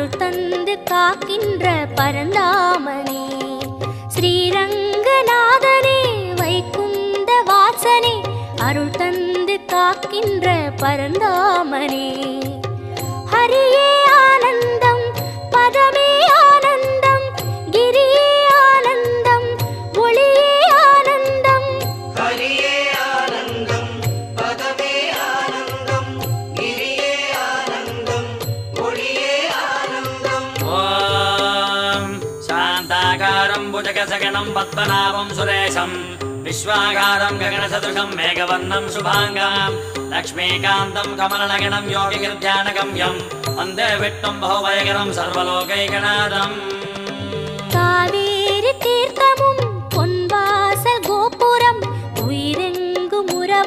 அருள் தந்து காக்கின்ற பரந்தாமனே ஸ்ரீரங்கநாதனே வைகுந்த வாசனே அருள் தந்து காக்கின்ற பரந்தாமனே ஹரியே ஆனந்தம் பதமே ஆனந்தம் கிரியே ஆனந்தம் ஒளியே ஆனந்தம் ஹரியே ஆனந்தம் பதமே ஆனந்தம் கிரியே ஆனந்தம் ஒளியே ஆனந்தம். ஓம் சாந்தாகாரம் புஜகசகனம் பத்மநாபம் சுரேஷம் विश्वागारं गगनसदृशं मेघवर्णं शुभाङ्गां लक्ष्मीकान्तं कमलनगनं योगिगिर्ध्यानगम्यं वन्दे विष्णुं बहुभयकरं सर्वलोकैकनाथम् कावेरी तीर्थम